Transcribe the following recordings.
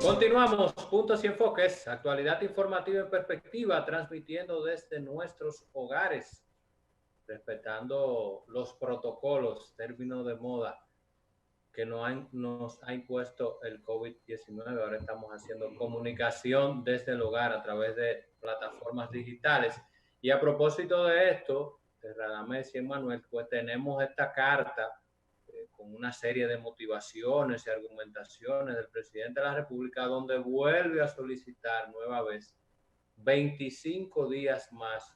Continuamos, puntos y enfoques, actualidad informativa en perspectiva, transmitiendo desde nuestros hogares, respetando los protocolos, términos de moda que nos ha impuesto el COVID-19. Ahora estamos haciendo comunicación desde el hogar a través de plataformas digitales. Y a propósito de esto, de Radamés y Emmanuel, pues tenemos esta carta con una serie de motivaciones y argumentaciones del presidente de la República, donde vuelve a solicitar nueva vez 25 días más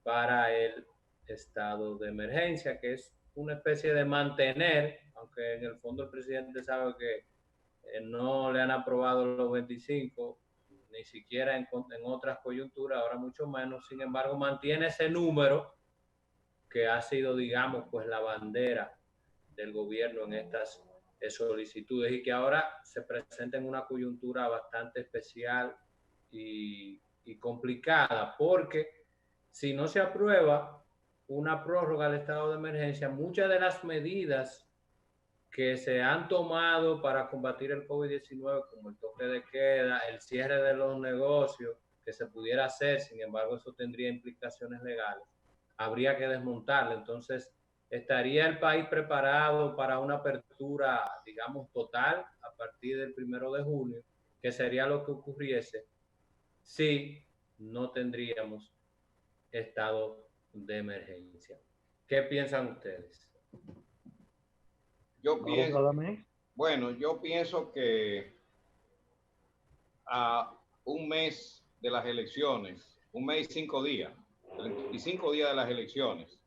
para el estado de emergencia, que es una especie de mantener, aunque en el fondo el presidente sabe que no le han aprobado los 25, ni siquiera en otras coyunturas, ahora mucho menos. Sin embargo, mantiene ese número que ha sido, digamos, pues la bandera del gobierno en estas solicitudes, y que ahora se presenta en una coyuntura bastante especial y complicada, porque si no se aprueba una prórroga del estado de emergencia, muchas de las medidas que se han tomado para combatir el COVID-19, como el toque de queda, el cierre de los negocios, que se pudiera hacer, sin embargo eso tendría implicaciones legales, habría que desmontarlo. Entonces, ¿estaría el país preparado para una apertura, digamos, total a partir del 1 de junio, que sería lo que ocurriese si no tendríamos estado de emergencia? ¿Qué piensan ustedes? Yo pienso, bueno, yo pienso que a un mes de las elecciones, un mes y 5 días, 35 días de las elecciones,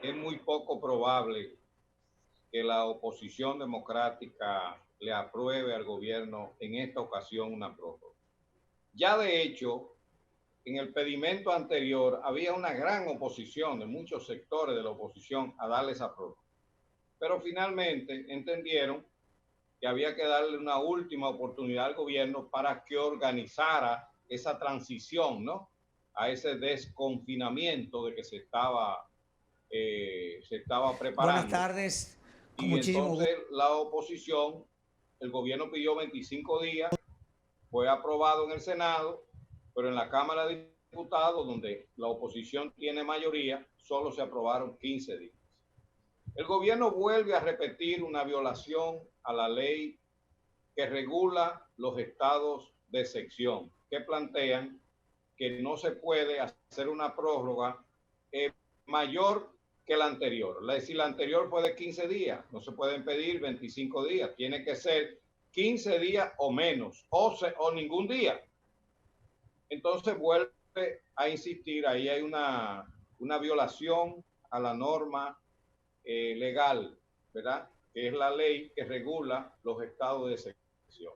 es muy poco probable que la oposición democrática le apruebe al gobierno en esta ocasión una prórroga. Ya de hecho, en el pedimento anterior había una gran oposición de muchos sectores de la oposición a darle esa prórroga. Pero finalmente entendieron que había que darle una última oportunidad al gobierno para que organizara esa transición, ¿no?, a ese desconfinamiento de que se estaba preparando. Buenas tardes. Y entonces la oposición, el gobierno pidió 25 días, fue aprobado en el Senado, pero en la Cámara de Diputados, donde la oposición tiene mayoría, solo se aprobaron 15 días. El gobierno vuelve a repetir una violación a la ley que regula los estados de excepción, que plantean que no se puede hacer una prórroga mayor que la anterior. Es decir, la anterior fue de 15 días, no se pueden pedir 25 días, tiene que ser 15 días o menos, o ningún día. Entonces vuelve a insistir, ahí hay una violación a la norma legal, ¿verdad?, que es la ley que regula los estados de excepción.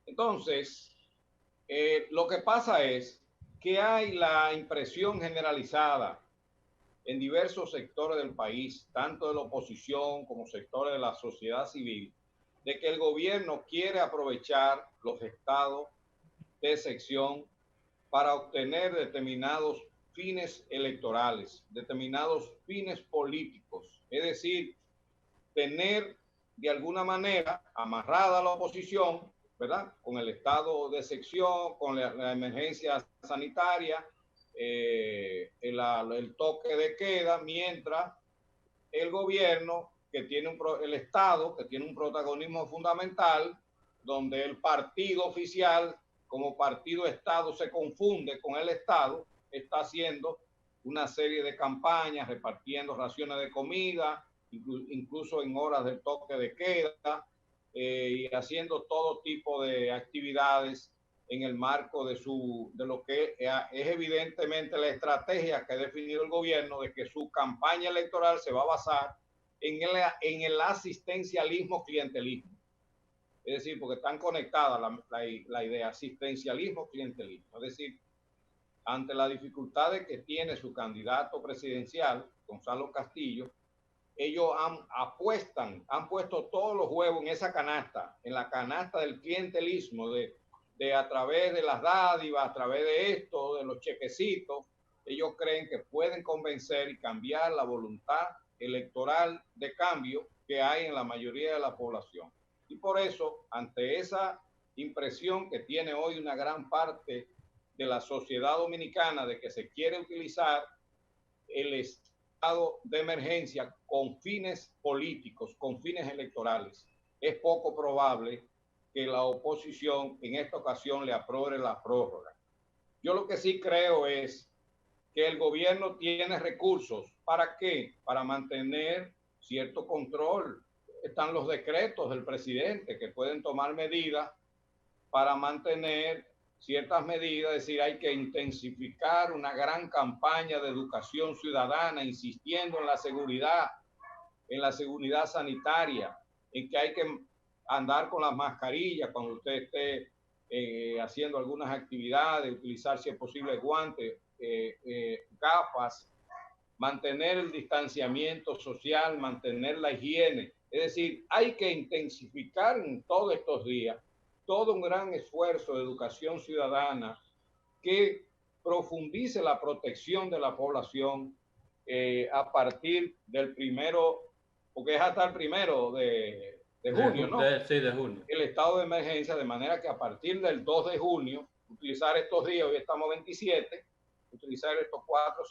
Entonces, lo que pasa es que hay la impresión generalizada en diversos sectores del país, tanto de la oposición como sectores de la sociedad civil, de que el gobierno quiere aprovechar los estados de excepción para obtener determinados fines electorales, determinados fines políticos, es decir, tener de alguna manera amarrada a la oposición, ¿verdad?, con el estado de excepción, con la emergencia sanitaria, el toque de queda, mientras el gobierno, que tiene el Estado, que tiene un protagonismo fundamental, donde el partido oficial como partido Estado se confunde con el Estado, está haciendo una serie de campañas, repartiendo raciones de comida, incluso en horas del toque de queda, y haciendo todo tipo de actividades en el marco de lo que es evidentemente la estrategia que ha definido el gobierno, de que su campaña electoral se va a basar en el asistencialismo clientelismo. Es decir, porque están conectadas la idea asistencialismo-clientelismo. Es decir, ante las dificultades que tiene su candidato presidencial, Gonzalo Castillo, ellos han puesto todos los huevos en esa canasta, en la canasta del clientelismo, de a través de las dádivas, a través de esto, de los chequecitos. Ellos creen que pueden convencer y cambiar la voluntad electoral de cambio que hay en la mayoría de la población. Y por eso, ante esa impresión que tiene hoy una gran parte de la sociedad dominicana de que se quiere utilizar el estado de emergencia con fines políticos, con fines electorales. Es poco probable que la oposición en esta ocasión le apruebe la prórroga. Yo lo que sí creo es que el gobierno tiene recursos. ¿Para qué? Para mantener cierto control. Están los decretos del presidente que pueden tomar medidas para mantener ciertas medidas, es decir, hay que intensificar una gran campaña de educación ciudadana, insistiendo en la seguridad sanitaria, en que hay que andar con las mascarillas cuando usted esté haciendo algunas actividades, utilizar si es posible guantes, gafas, mantener el distanciamiento social, mantener la higiene. Es decir, hay que intensificar en todos estos días todo un gran esfuerzo de educación ciudadana que profundice la protección de la población a partir del primero, porque es hasta el primero de junio, ¿no? Sí, de junio. El estado de emergencia, de manera que a partir del 2 de junio, utilizar estos días, hoy estamos 27, utilizar estos 4 o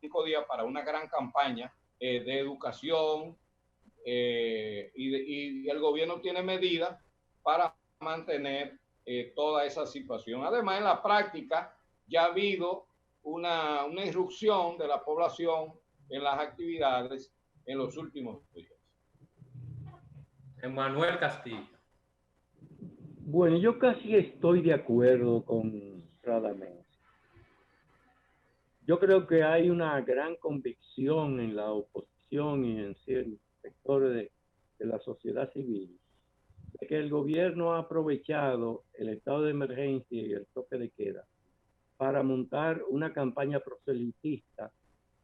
5 días para una gran campaña de educación y el gobierno tiene medidas para mantener toda esa situación. Además, en la práctica ya ha habido una irrupción de la población en las actividades en los últimos días. Emmanuel Castillo. Bueno, yo casi estoy de acuerdo con Radamés. Yo creo que hay una gran convicción en la oposición y en ciertos sectores de la sociedad civil de que el gobierno ha aprovechado el estado de emergencia y el toque de queda para montar una campaña proselitista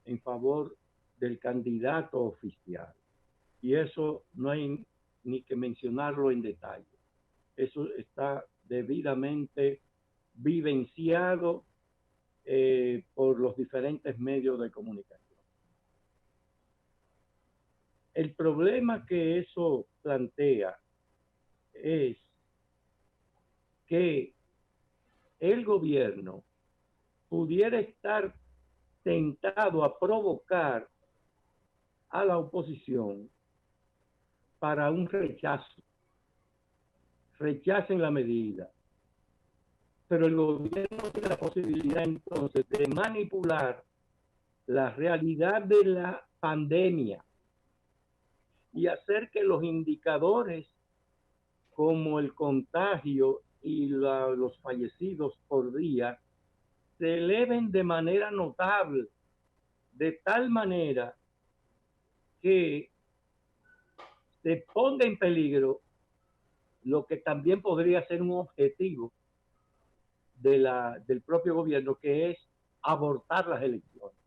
en favor del candidato oficial. Y eso no hay ni que mencionarlo en detalle. Eso está debidamente vivenciado por los diferentes medios de comunicación. El problema que eso plantea es que el gobierno pudiera estar tentado a provocar a la oposición para un rechazo. Rechacen la medida. Pero el gobierno tiene la posibilidad entonces de manipular la realidad de la pandemia y hacer que los indicadores como el contagio y los fallecidos por día se eleven de manera notable, de tal manera que se ponga en peligro lo que también podría ser un objetivo del propio gobierno, que es abortar las elecciones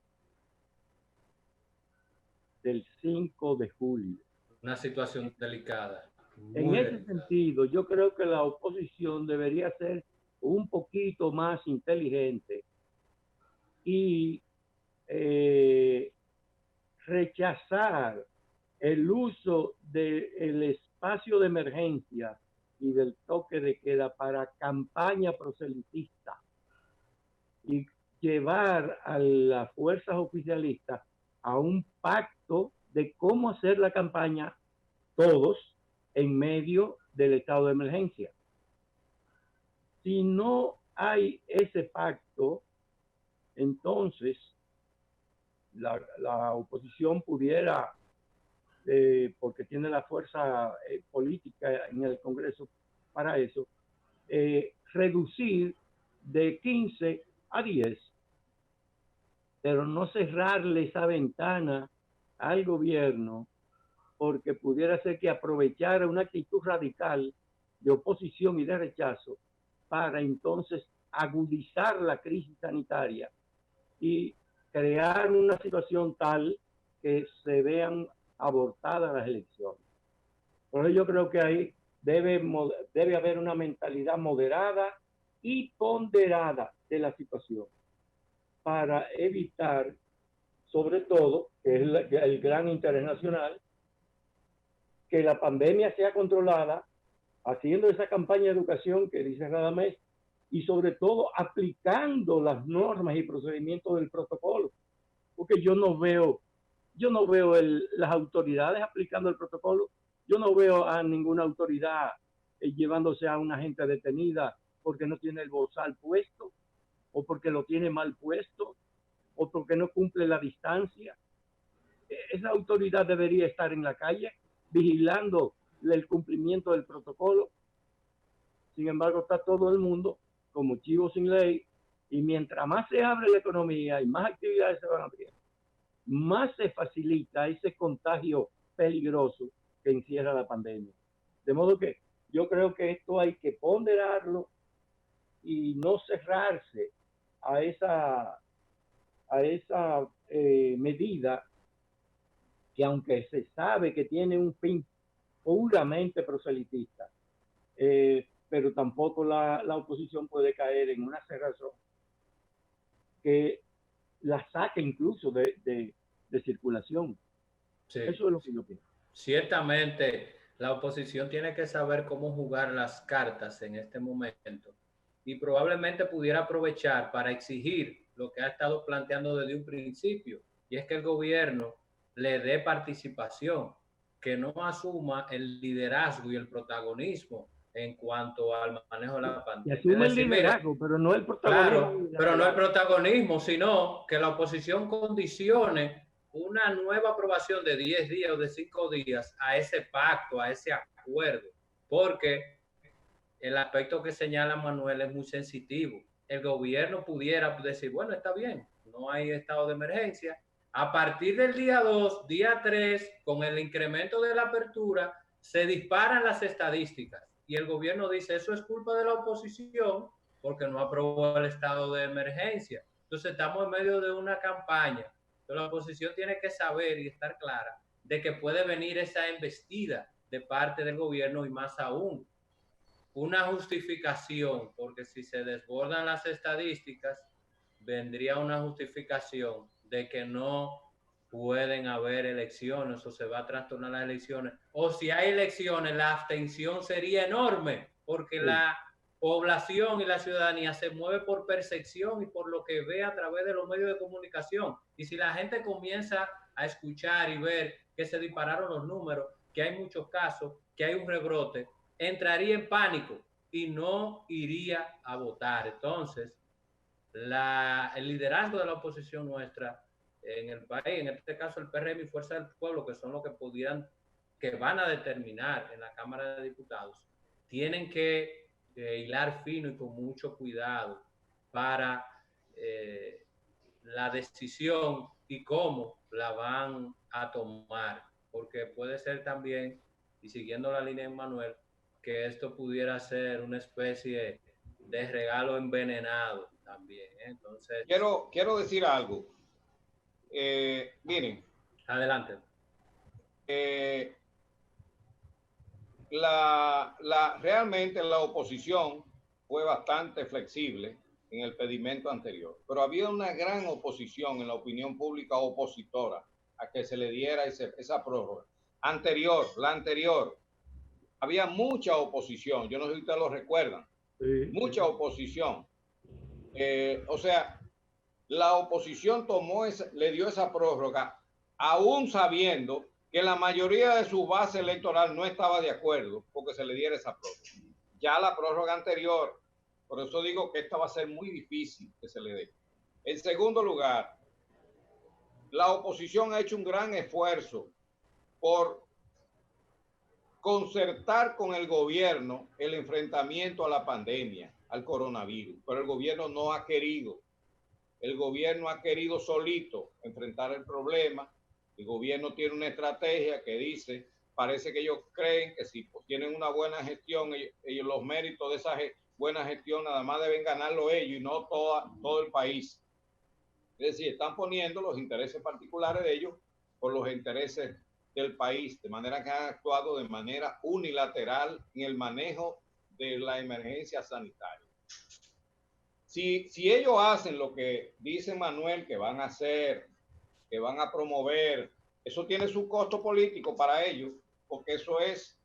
del 5 de julio. Una situación delicada. En ese sentido, yo creo que la oposición debería ser un poquito más inteligente y rechazar el uso del espacio de emergencia y del toque de queda para campaña proselitista y llevar a las fuerzas oficialistas a un pacto de cómo hacer la campaña todos en medio del estado de emergencia. Si no hay ese pacto, entonces la oposición pudiera, porque tiene la fuerza política en el Congreso para eso, reducir de 15 a 10, pero no cerrarle esa ventana al gobierno, porque pudiera ser que aprovechara una actitud radical de oposición y de rechazo para entonces agudizar la crisis sanitaria y crear una situación tal que se vean abortadas las elecciones. Por eso yo creo que ahí debe haber una mentalidad moderada y ponderada de la situación para evitar, sobre todo, que es el gran interés nacional, que la pandemia sea controlada haciendo esa campaña de educación que dice Radamés y sobre todo aplicando las normas y procedimientos del protocolo, porque yo no veo las autoridades aplicando el protocolo, yo no veo a ninguna autoridad llevándose a una gente detenida porque no tiene el bozal puesto o porque lo tiene mal puesto o porque no cumple la distancia. Esa autoridad debería estar en la calle vigilando el cumplimiento del protocolo. Sin embargo, está todo el mundo como chivo sin ley, y mientras más se abre la economía y más actividades se van a abrir, más se facilita ese contagio peligroso que encierra la pandemia. De modo que yo creo que esto hay que ponderarlo y no cerrarse a esa medida que, aunque se sabe que tiene un fin puramente proselitista, pero tampoco la oposición puede caer en una cerrazón que la saque incluso de circulación. Sí. Eso es lo que yo pienso. Ciertamente, la oposición tiene que saber cómo jugar las cartas en este momento y probablemente pudiera aprovechar para exigir lo que ha estado planteando desde un principio, y es que el gobierno le dé participación, que no asuma el liderazgo y el protagonismo en cuanto al manejo de la pandemia. Y asume el liderazgo, pero no el protagonismo. Claro, pero no el protagonismo, sino que la oposición condicione una nueva aprobación de 10 días o de 5 días a ese pacto, a ese acuerdo, porque el aspecto que señala Manuel es muy sensitivo. El gobierno pudiera decir, bueno, está bien, no hay estado de emergencia. A partir del día 2, día 3, con el incremento de la apertura, se disparan las estadísticas y el gobierno dice, eso es culpa de la oposición porque no aprobó el estado de emergencia. Entonces estamos en medio de una campaña. Pero la oposición tiene que saber y estar clara de que puede venir esa embestida de parte del gobierno, y más aún una justificación, porque si se desbordan las estadísticas, vendría una justificación de que no pueden haber elecciones o se va a trastornar las elecciones. O si hay elecciones, la abstención sería enorme, porque sí, la población y la ciudadanía se mueve por percepción y por lo que ve a través de los medios de comunicación. Y si la gente comienza a escuchar y ver que se dispararon los números, que hay muchos casos, que hay un rebrote, entraría en pánico y no iría a votar. Entonces, el liderazgo de la oposición nuestra en el país, en este caso el PRM y Fuerza del Pueblo, que son los que van a determinar en la Cámara de Diputados, tienen que hilar fino y con mucho cuidado para la decisión y cómo la van a tomar, porque puede ser también, y siguiendo la línea de Manuel, que esto pudiera ser una especie de regalo envenenado también. Entonces, quiero decir algo. Miren. Adelante. Realmente la oposición fue bastante flexible en el pedimento anterior, pero había una gran oposición en la opinión pública opositora a que se le diera esa prórroga. La anterior, había mucha oposición, yo no sé si ustedes lo recuerdan, sí, mucha oposición. O sea, la oposición le dio esa prórroga, aún sabiendo que la mayoría de su base electoral no estaba de acuerdo porque se le diera esa prórroga. Ya la prórroga anterior, por eso digo que esta va a ser muy difícil que se le dé. En segundo lugar, la oposición ha hecho un gran esfuerzo por concertar con el gobierno el enfrentamiento a la pandemia, al coronavirus, pero el gobierno no ha querido. El gobierno ha querido solito enfrentar el problema. El gobierno tiene una estrategia que dice, parece que ellos creen que si tienen una buena gestión, ellos los méritos de esa buena gestión nada más deben ganarlo ellos y no todo el país. Es decir, están poniendo los intereses particulares de ellos por los intereses del país, de manera que han actuado de manera unilateral en el manejo de la emergencia sanitaria. Si ellos hacen lo que dice Manuel que van a hacer, que van a promover, eso tiene su costo político para ellos, porque eso es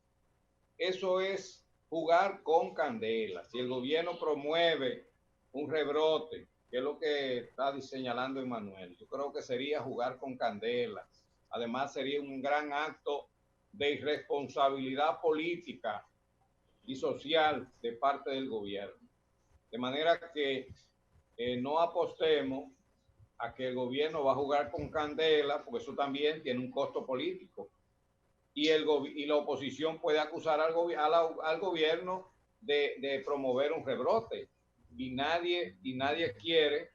jugar con candela. Si el gobierno promueve un rebrote, que es lo que está señalando Emanuel, yo creo que sería jugar con candela. Además, sería un gran acto de irresponsabilidad política y social de parte del gobierno. De manera que no apostemos a que el gobierno va a jugar con candela, porque eso también tiene un costo político. Y la oposición puede acusar al gobierno de promover un rebrote. Y nadie quiere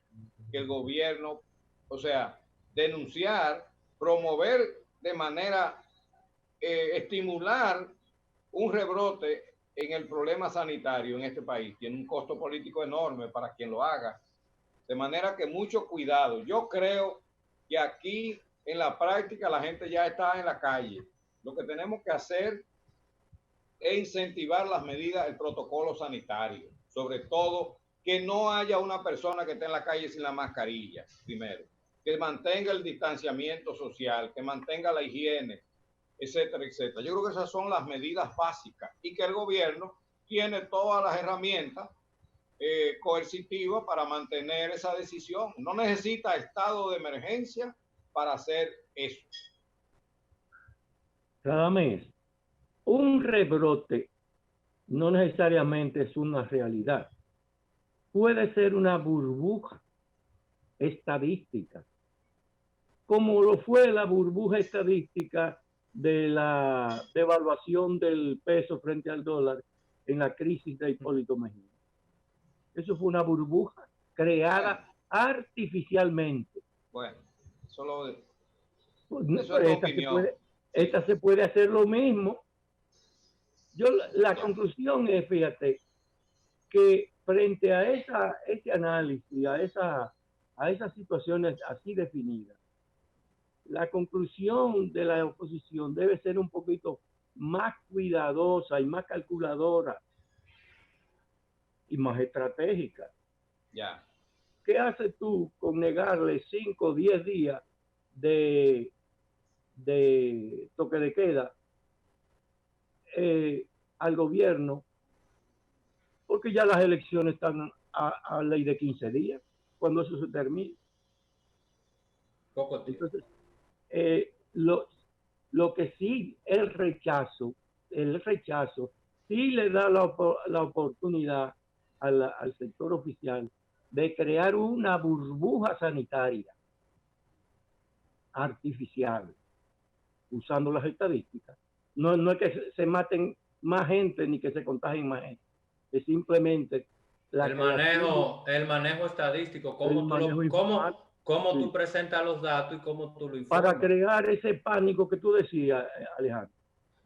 que el gobierno, o sea, denunciar, promover de manera, estimular un rebrote en el problema sanitario en este país. Tiene un costo político enorme para quien lo haga. De manera que mucho cuidado. Yo creo que aquí en la práctica la gente ya está en la calle. Lo que tenemos que hacer es incentivar las medidas, el protocolo sanitario. Sobre todo, que no haya una persona que esté en la calle sin la mascarilla, primero. Que mantenga el distanciamiento social, que mantenga la higiene, etcétera, etcétera. Yo creo que esas son las medidas básicas y que el gobierno tiene todas las herramientas coercitivas para mantener esa decisión. No necesita estado de emergencia para hacer eso. Radamés, un rebrote no necesariamente es una realidad. Puede ser una burbuja estadística, como lo fue la burbuja estadística de la devaluación del peso frente al dólar en la crisis de Hipólito Mejía. Eso fue una burbuja creada artificialmente. Bueno, solo eso esta se puede hacer lo mismo. La conclusión es, fíjate, que frente a ese análisis, a esas situaciones así definidas, la conclusión de la oposición debe ser un poquito más cuidadosa y más calculadora y más estratégica. Ya. ¿Qué haces tú con negarle 5 o 10 días de toque de queda al gobierno? Porque ya las elecciones están a ley de 15 días, cuando eso se termine. Poco tiempo. Entonces, lo que sí, el rechazo sí le da la oportunidad al sector oficial de crear una burbuja sanitaria artificial, usando las estadísticas. No es que se maten más gente ni que se contagien más gente, es simplemente el manejo estadístico, cómo tú presentas los datos y cómo tú lo informas. Para crear ese pánico que tú decías, Alejandro.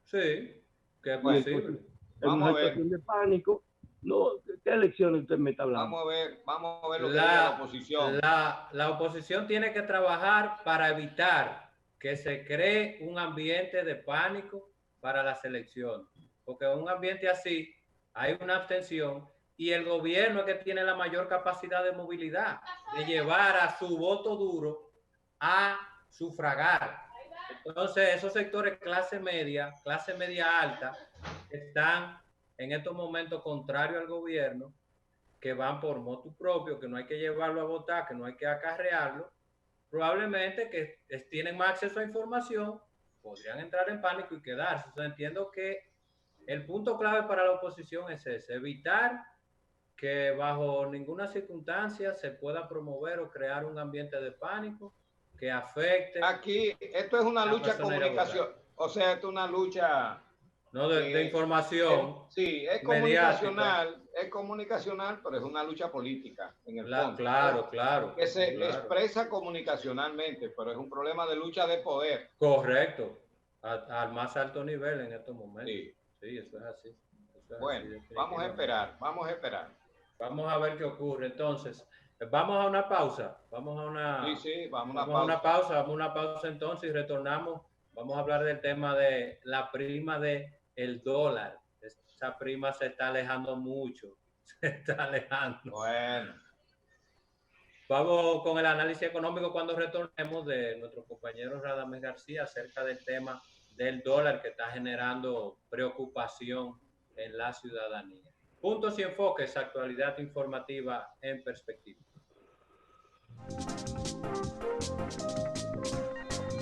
Sí, que es posible. En una situación de pánico, no, ¿qué elecciones usted me está hablando? Vamos a ver lo que dice la oposición. La oposición tiene que trabajar para evitar que se cree un ambiente de pánico para las elecciones, porque en un ambiente así hay una abstención y el gobierno es que tiene la mayor capacidad de movilidad, de llevar a su voto duro a sufragar. Entonces, esos sectores clase media alta, están en estos momentos contrarios al gobierno, que van por motu propio, que no hay que llevarlo a votar, que no hay que acarrearlo, probablemente que tienen más acceso a información, podrían entrar en pánico y quedarse. Entonces, entiendo que el punto clave para la oposición es ese, evitar que bajo ninguna circunstancia se pueda promover o crear un ambiente de pánico que afecte. Aquí, esto es una lucha comunicación, o sea, esto es una lucha de información. Sí, es comunicacional, pero es una lucha política en el fondo. Claro. Que se expresa comunicacionalmente, pero es un problema de lucha de poder. Correcto, al más alto nivel en estos momentos. Sí, eso es así. Bueno, vamos a esperar. Vamos a ver qué ocurre. Entonces, vamos a una pausa. Vamos a una pausa entonces y retornamos. Vamos a hablar del tema de la prima del dólar. Esa prima se está alejando mucho. Se está alejando. Bueno. Vamos con el análisis económico cuando retornemos de nuestro compañero Radamés García acerca del tema del dólar que está generando preocupación en la ciudadanía. Puntos y enfoques, actualidad informativa en perspectiva.